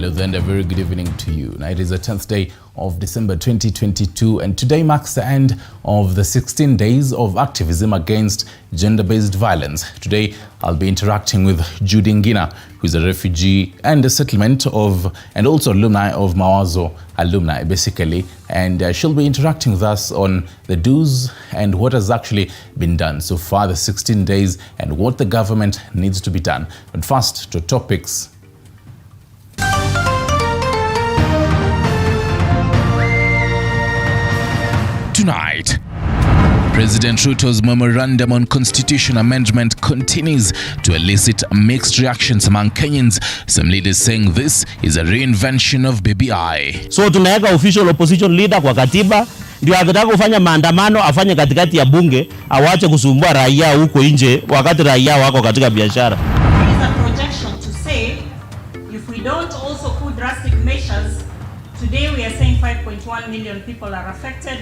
Hello then, a very good evening to you. Now it is the 10th day of December 2022 and today marks the end of the 16 days of activism against gender-based violence. Today I'll be interacting with Judy Ngina, who is a refugee and a settlement of and also alumni of Mawazo alumni basically, and she'll be interacting with us on the do's and what has actually been done so far, the 16 days, and what the government needs to be done. But first to topics. Tonight, President Ruto's memorandum on constitution amendment continues to elicit mixed reactions among Kenyans, some leaders saying this is a reinvention of BBI. So tunaweka official opposition leader kwa katiba, ndio akitaka kufanya maandamano afanye katikati ya bunge, awache kusumbua raia huko nje wakati raia wako katika biashara. There is a projection to say if we don't also put drastic measures, today we are saying 5.1 million people are affected.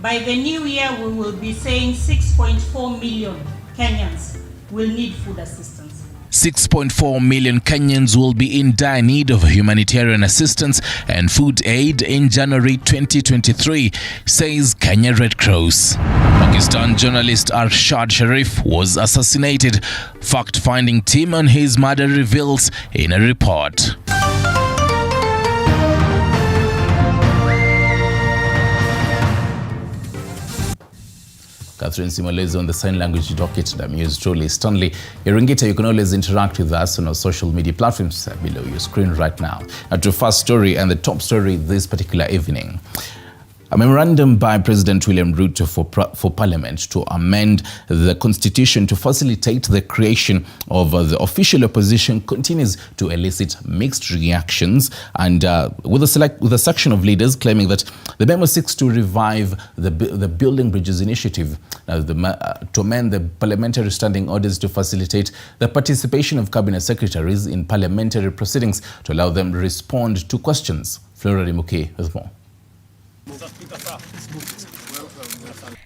By the new year, we will be saying 6.4 million Kenyans will need food assistance. 6.4 million Kenyans will be in dire need of humanitarian assistance and food aid in January 2023, says Kenya Red Cross. Pakistan journalist Arshad Sharif was assassinated. Fact-finding team on his murder reveals in a report. Catherine Simolezi on the sign language docket, and I'm yours truly, Stanley Iringita. You can always interact with us on our social media platforms below your screen right now. Now to the first story and the top story this particular evening. A memorandum by President William Ruto for Parliament to amend the Constitution to facilitate the creation of the official opposition continues to elicit mixed reactions, and with a section of leaders claiming that the memo seeks to revive the Building Bridges initiative to amend the parliamentary standing orders to facilitate the participation of cabinet secretaries in parliamentary proceedings to allow them to respond to questions. Flora Rimuke with more.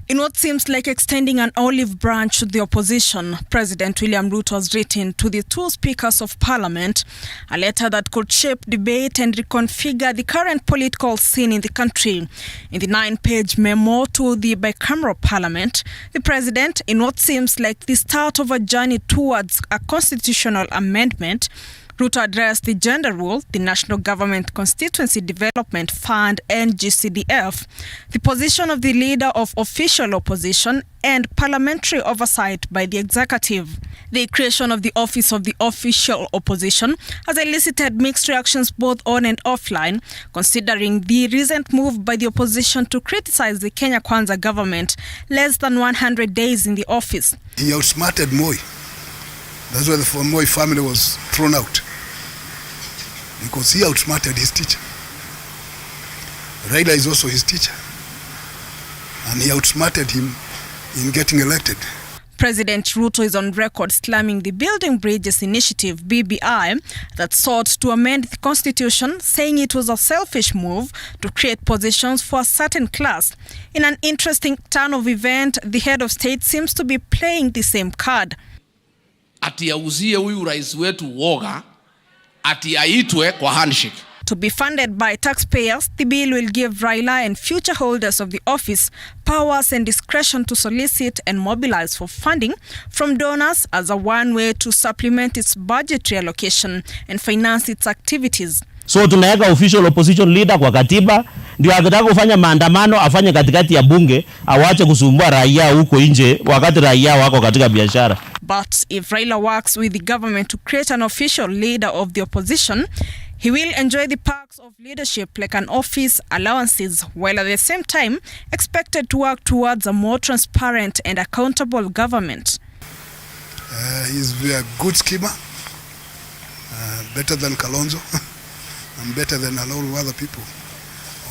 In what seems like extending an olive branch to the opposition, President William Ruto has written to the two speakers of parliament a letter that could shape debate and reconfigure the current political scene in the country. In the 9-page memo to the bicameral parliament, the president, in what seems like the start of a journey towards a constitutional amendment, Ruto addressed the gender rule, the National Government Constituency Development Fund (NGCDF), the position of the leader of official opposition, and parliamentary oversight by the executive. The creation of the office of the official opposition has elicited mixed reactions both on and offline, considering the recent move by the opposition to criticize the Kenya Kwanza government less than 100 days in the office. He outsmarted Moi. That's why the Moi family was thrown out, because he outsmarted his teacher. Raila is also his teacher, and he outsmarted him in getting elected. President Ruto is on record slamming the Building Bridges initiative, BBI, that sought to amend the constitution, saying it was a selfish move to create positions for a certain class. In an interesting turn of event, the head of state seems to be playing the same card. Ati auzie huyu rais wetu woga, ati aitwe kwa handshake. To be funded by taxpayers, the bill will give Raila and future holders of the office powers and discretion to solicit and mobilize for funding from donors as a one way to supplement its budgetary allocation and finance its activities. So tunaweka official opposition leader kwa katiba, ndio akitaka kufanya maandamano afanye katikati ya bunge, awache kusumbua raia huko nje wakati raia wako katika biashara. But if Raila works with the government to create an official leader of the opposition, he will enjoy the perks of leadership like an office, allowances, while at the same time expected to work towards a more transparent and accountable government. He's a good schemer, better than Kalonzo, and better than a lot of other people.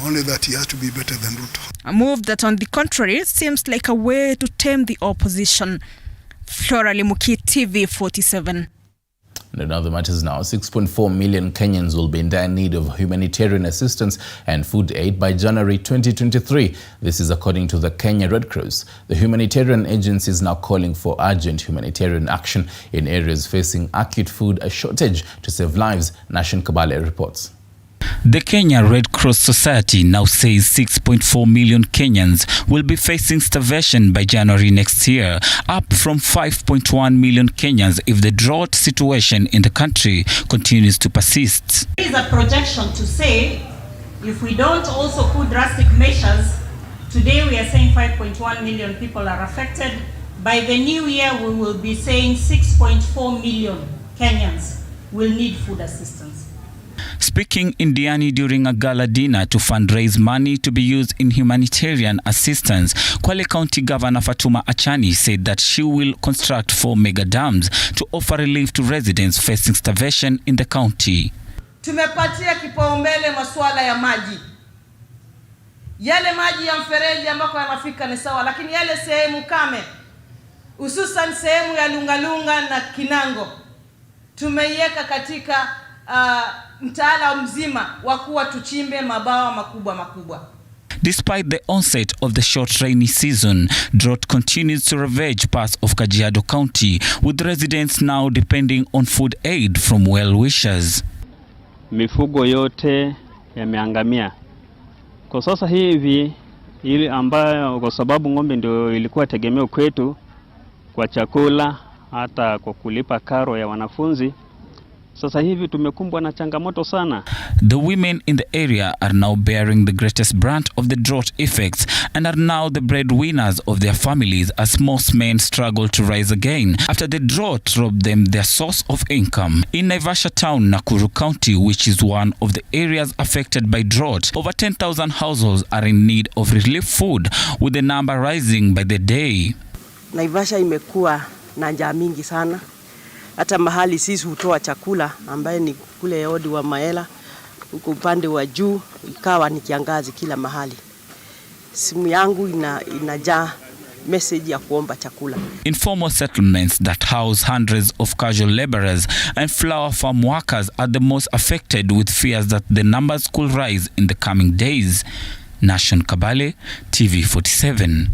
Only that he has to be better than Ruto. A move that, on the contrary, seems like a way to tame the opposition. Flora Limuki, TV 47. And in other matters now, 6.4 million Kenyans will be in dire need of humanitarian assistance and food aid by January 2023. This is according to the Kenya Red Cross. The humanitarian agency is now calling for urgent humanitarian action in areas facing acute food shortage to save lives, Nashin Kabale reports. The Kenya Red Cross Society now says 6.4 million Kenyans will be facing starvation by January next year, up from 5.1 million Kenyans if the drought situation in the country continues to persist. There is a projection to say if we don't also put drastic measures, today we are saying 5.1 million people are affected. By the new year, we will be saying 6.4 million Kenyans will need food assistance. Speaking in Diani during a gala dinner to fundraise money to be used in humanitarian assistance, Kwale County Governor Fatuma Achani said that she will construct 4 mega dams to offer relief to residents facing starvation in the county. Tumepatia kipaumbele masuala ya maji. Yale maji ya mfereji ambako yanafika ni sawa, lakini yale sehemu kame, hususan sehemu ya Lungalunga na Kinango, tumeiweka katika mtaala mzima wa kuwa tuchimbe mabawa makubwa. Despite the onset of the short rainy season, drought continues to ravage parts of Kajiado County, with residents now depending on food aid from well-wishers. Mifugo yote yameangamia. Kwa sasa hivi ili ambayo kwa sababu ng'ombe ndio ilikuwa tegemeo kwetu kwa chakula hata kwa kulipa karo ya wanafunzi. Sasa hivi tumekumbwa na changamoto sana. The women in the area are now bearing the greatest brunt of the drought effects and are now the breadwinners of their families as most men struggle to rise again after the drought robbed them their source of income. In Naivasha town, Nakuru County, which is one of the areas affected by drought, over 10,000 households are in need of relief food, with the number rising by the day. Naivasha imekuwa na njaa mingi sana. Hata mahali sisi hutoa chakula ambaye ni kule Yodi wa Maela, huko upande wa juu ikawa ni kiangazi kila mahali. Simu yangu inajaa message ya kuomba chakula. Informal settlements that house hundreds of casual laborers and flower farm workers are the most affected, with fears that the numbers could rise in the coming days. Nation Kabale, TV47.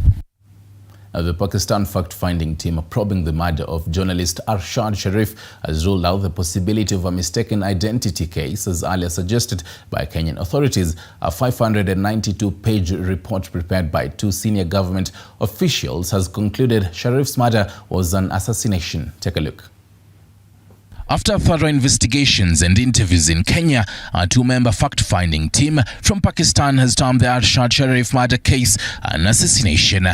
The Pakistan fact-finding team probing the murder of journalist Arshad Sharif has ruled out the possibility of a mistaken identity case, as earlier suggested by Kenyan authorities. A 592-page report prepared by 2 senior government officials has concluded Sharif's murder was an assassination. Take a look. After thorough investigations and interviews in Kenya, a 2-member fact-finding team from Pakistan has termed the Arshad Sharif murder case an assassination.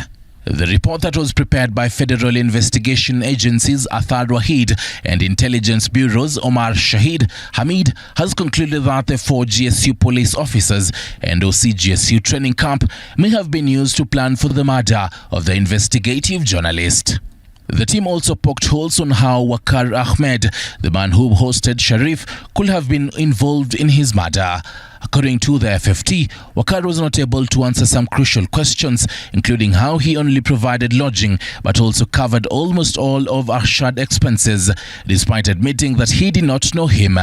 The report that was prepared by federal investigation agencies Athar Wahid and intelligence bureaus Omar Shahid Hamid has concluded that the 4 GSU police officers and OC GSU training camp may have been used to plan for the murder of the investigative journalist. The team also poked holes on how Wakar Ahmed, the man who hosted Sharif, could have been involved in his murder. According to the FFT, Wakar was not able to answer some crucial questions, including how he only provided lodging but also covered almost all of Arshad's expenses, despite admitting that he did not know him.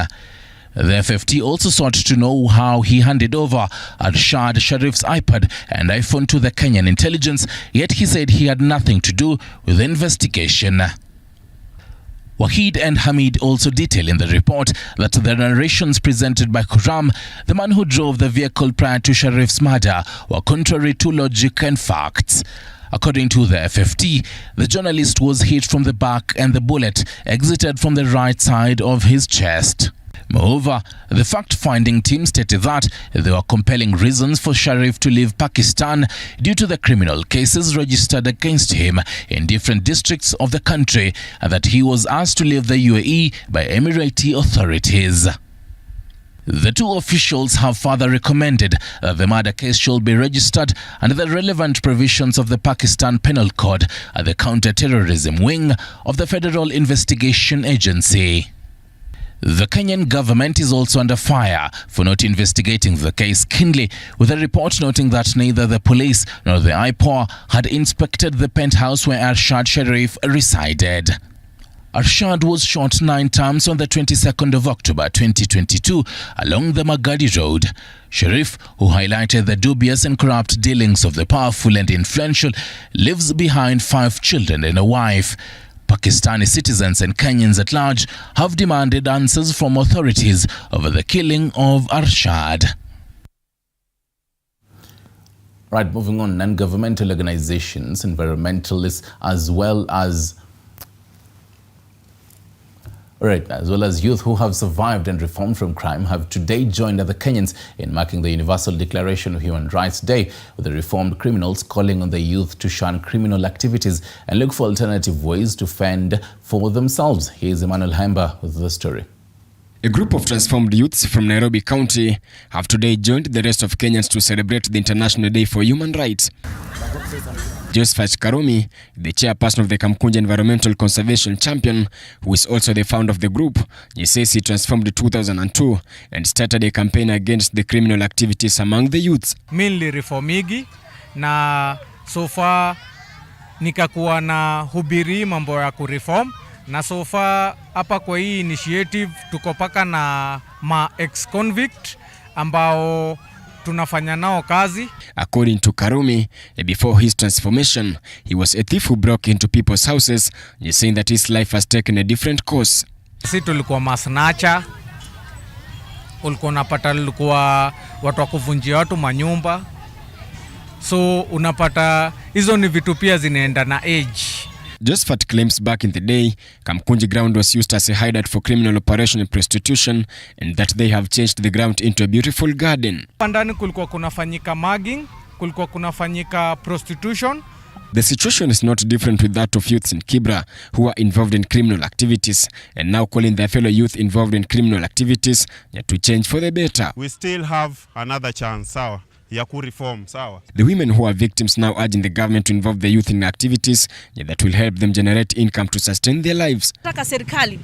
The FFT also sought to know how he handed over Arshad Sharif's iPad and iPhone to the Kenyan intelligence, yet he said he had nothing to do with the investigation. Wahid and Hamid also detail in the report that the narrations presented by Khurram, the man who drove the vehicle prior to Sharif's murder, were contrary to logic and facts. According to the FFT, the journalist was hit from the back and the bullet exited from the right side of his chest. Moreover, the fact-finding team stated that there were compelling reasons for Sharif to leave Pakistan due to the criminal cases registered against him in different districts of the country, and that he was asked to leave the UAE by Emirati authorities. The 2 officials have further recommended that the murder case should be registered under the relevant provisions of the Pakistan Penal Code at the Counter-Terrorism Wing of the Federal Investigation Agency. The Kenyan government is also under fire for not investigating the case keenly, with a report noting that neither the police nor the IPOA had inspected the penthouse where Arshad Sharif resided. Arshad was shot 9 times on the 22nd of October 2022 along the Magadi Road. Sharif, who highlighted the dubious and corrupt dealings of the powerful and influential, lives behind 5 children and a wife. Pakistani citizens and Kenyans at large have demanded answers from authorities over the killing of Arshad. Right, moving on, non-governmental organizations, environmentalists, as well as youth who have survived and reformed from crime have today joined other Kenyans in marking the Universal Declaration of Human Rights Day, with the reformed criminals calling on the youth to shun criminal activities and look for alternative ways to fend for themselves. Here's Emmanuel Hemba with the story. A group of transformed youths from Nairobi County have today joined the rest of Kenyans to celebrate the International Day for Human Rights. Josephat Karumi, the chairperson of the Kamkunji Environmental Conservation Champion, who is also the founder of the group, he says he transformed in 2002 and started a campaign against the criminal activities among the youths. Mainly reformigi na so far nikakuwa na hubiri mambo ya kureform na so far hapa kwa hii initiative tuko paka na ma ex-convict ambao tunafanya nao kazi. According to Karumi, before his transformation, he was a thief who broke into people's houses, saying that his life has taken a different course. Sisi tulikuwa masnacha, ulikuwa unapata likuwa watu wa kuvunjia watu manyumba. So unapata hizo ni vitu pia zinaenda na age. Josephat claims back in the day, Kamkunji ground was used as a hideout for criminal operation and prostitution, and that they have changed the ground into a beautiful garden. Pandani kulikuwa kunafanyika mugging, kulikuwa kunafanyika prostitution. The situation is not different with that of youths in Kibra who are involved in criminal activities and now calling their fellow youth involved in criminal activities to change for the better. We still have another chance, sawa. Reform, sawa. The women who are victims now urging the government to involve the youth in activities that will help them generate income to sustain their lives. Nataka serikali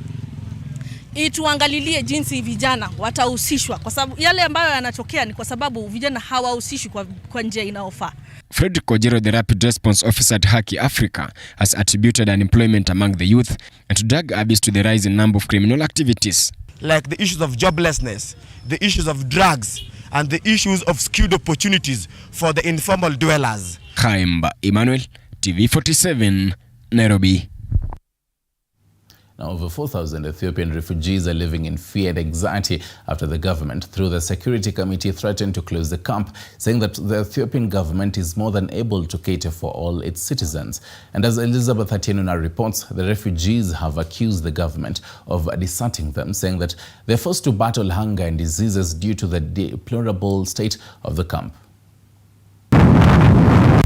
ituangalilie jinsi vijana watahusishwa, kwa sababu yale ambayo yanatokea ni kwa sababu vijana hawahusishwi kwa njia inayofaa. Frederick Kojero, the Rapid Response Officer at Haki Africa, has attributed unemployment among the youth and to drug abuse to the rise in number of criminal activities. Like the issues of joblessness, the issues of drugs, and the issues of skilled opportunities for the informal dwellers. Kaimba Emmanuel, TV47, Nairobi. Now, over 4,000 Ethiopian refugees are living in fear and anxiety after the government, through the Security Committee, threatened to close the camp, saying that the Ethiopian government is more than able to cater for all its citizens. And as Elizabeth Atienuna reports, the refugees have accused the government of deserting them, saying that they're forced to battle hunger and diseases due to the deplorable state of the camp.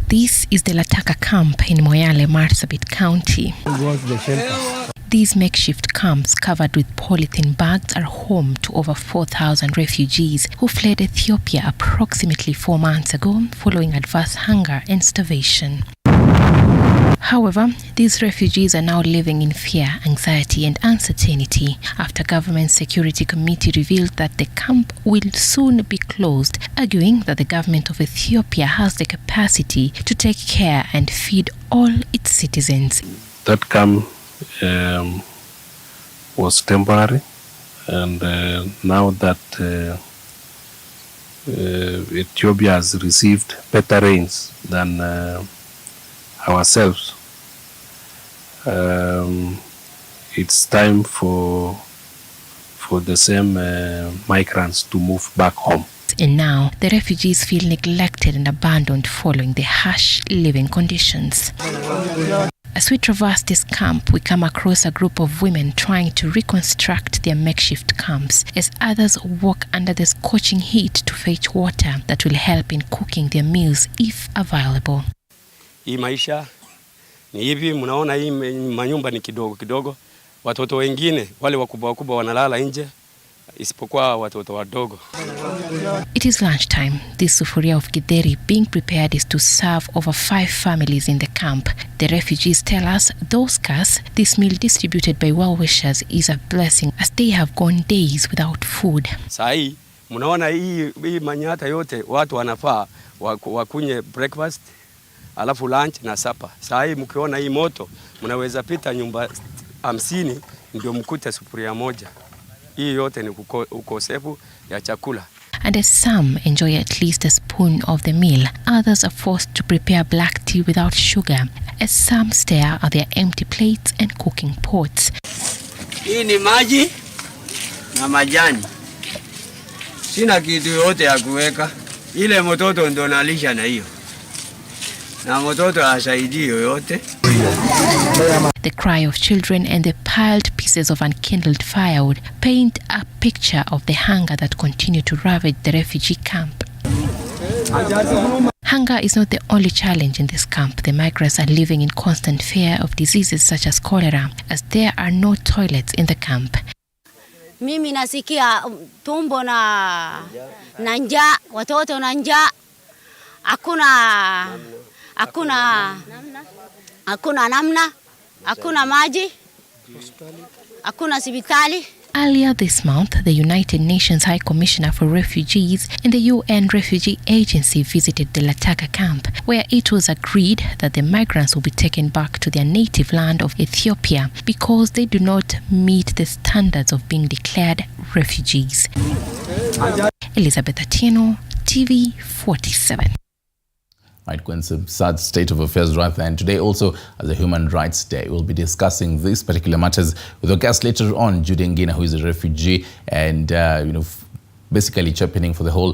This is the Lataka camp in Moyale, Marsabit County. These makeshift camps covered with polythene bags are home to over 4,000 refugees who fled Ethiopia approximately 4 months ago following adverse hunger and starvation. However, these refugees are now living in fear, anxiety and uncertainty after Government Security Committee revealed that the camp will soon be closed, arguing that the government of Ethiopia has the capacity to take care and feed all its citizens. That camp was temporary, and now that Ethiopia has received better rains than ourselves, it's time for the same migrants to move back home. And now the refugees feel neglected and abandoned following the harsh living conditions. As we traverse this camp, we come across a group of women trying to reconstruct their makeshift camps as others walk under the scorching heat to fetch water that will help in cooking their meals if available. Hii maisha ni hivi, mnaona hii manyumba ni kidogo kidogo. Watoto wengine wale wakubwa wanalala nje, isipokuwa watoto wadogo. It is lunchtime. This sufuria of githeri being prepared is to serve over 5 families in the camp. The refugees tell us, though scarce, this meal distributed by well-wishers is a blessing as they have gone days without food. Sai, mnaona hii manyata yote watu wanafaa wakunye breakfast, alafu lunch na supper. Sai mkiona hii moto, mnaweza pita nyumba 50 ndio mkute sufuria moja. Hii yote ni ukosefu ya chakula. and as some enjoy at least a spoon of the meal, others are forced to prepare black tea without sugar, as some stare at their empty plates and cooking pots. Hii ni maji na majani. Sina kitu yote ya kuweka. Ile mtoto ndo nalisha na hiyo. Na mtoto hasaidii yoyote. The cry of children and the piled pieces of unkindled firewood paint a picture of the hunger that continue to ravage the refugee camp. Hunger is not the only challenge in this camp. The migrants are living in constant fear of diseases such as cholera, as there are no toilets in the camp. Mimi nasikia tumbo na njaa, watoto na njaa. Hakuna namna, hakuna maji, hakuna hospitali. Earlier this month, the United Nations High Commissioner for Refugees and the UN Refugee Agency visited the Lataka camp, where it was agreed that the migrants will be taken back to their native land of Ethiopia because they do not meet the standards of being declared refugees. Elizabeth Atieno, TV 47. Right, Queen's a sad state of affairs right there. And today also, as a Human Rights Day, we'll be discussing these particular matters with our guest later on, Judy Ngina, who is a refugee and, basically championing for the whole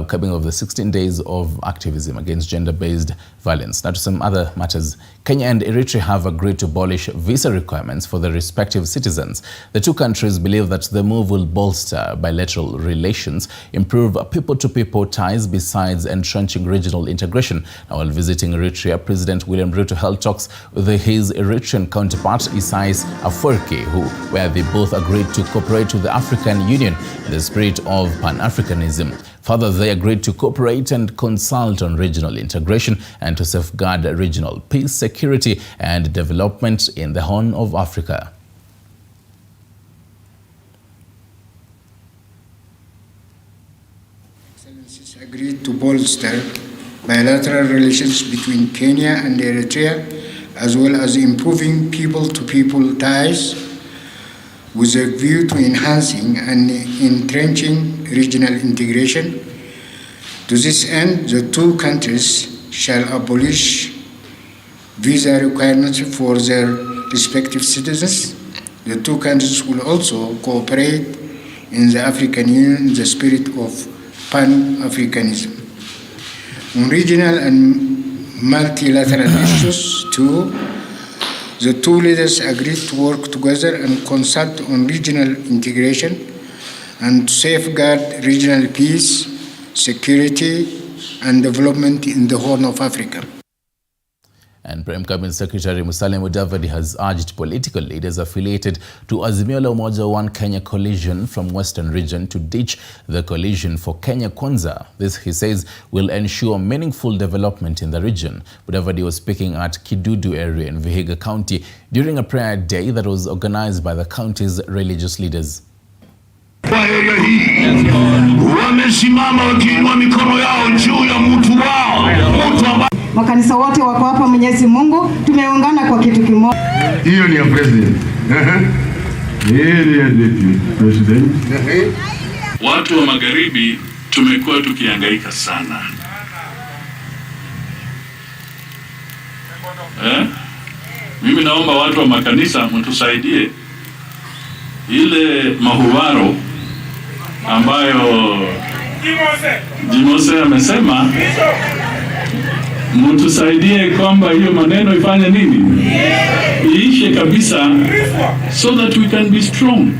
coming of the 16 days of activism against gender-based violence. Now to some other matters. Kenya and Eritrea have agreed to abolish visa requirements for their respective citizens. The two countries believe that the move will bolster bilateral relations, improve people-to-people ties, besides entrenching regional integration. Now, while visiting Eritrea, President William Ruto held talks with his Eritrean counterpart, Isaias Afwerki, where they both agreed to cooperate with the African Union in the spirit of Pan-Africanism. Further, they agreed to cooperate and consult on regional integration and to safeguard regional peace, security, and development in the Horn of Africa. Excellencies agreed to bolster bilateral relations between Kenya and Eritrea, as well as improving people-to-people ties with a view to enhancing and entrenching regional integration. To this end, the two countries shall abolish visa requirements for their respective citizens. The two countries will also cooperate in the African Union in the spirit of Pan-Africanism. On regional and multilateral issues too, the two leaders agreed to work together and consult on regional integration and to safeguard regional peace, security, and development in the Horn of Africa. And Prime Cabinet Secretary Musalia Mudavadi has urged political leaders affiliated to Azimio la Umoja One Kenya coalition from Western region to ditch the coalition for Kenya Kwanza. This, he says, will ensure meaningful development in the region. Mudavadi was speaking at Kidudu area in Vihiga County during a prayer day that was organized by the county's religious leaders. Kwa area hii wamesimama wakiinua mikono yao juu ya mtu wao. Makanisa wote wako hapa, Mwenyezi Mungu, tumeungana kwa kitu kimoja. Hiyo ni ya president. President. Watu wa magharibi tumekuwa tukihangaika sana. Mimi naomba watu wa makanisa mtusaidie ile mahuwaro ambayo Jimose amesema, mtusaidie kwamba hiyo maneno ifanye nini? Iishe kabisa, so that we can be strong.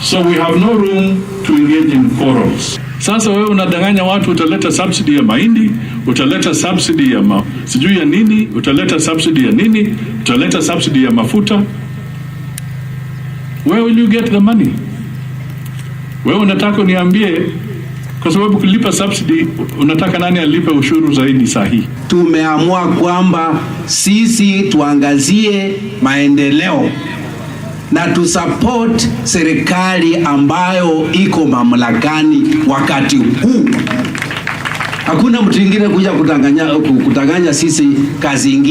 So we have no room to engage in quarrels. Sasa wewe unadanganya watu, utaleta subsidy ya mahindi, utaleta subsidy ya sijui ya nini, utaleta subsidy ya nini, utaleta subsidy ya mafuta. Where will you get the money? Wewe unataka niambie, kwa sababu kulipa subsidy unataka nani alipe ushuru zaidi sahihi? Tumeamua kwamba sisi tuangazie maendeleo na tusupport serikali ambayo iko mamlakani wakati huu. Hakuna mtu mwingine kuja kutanganya sisi kazi ingine.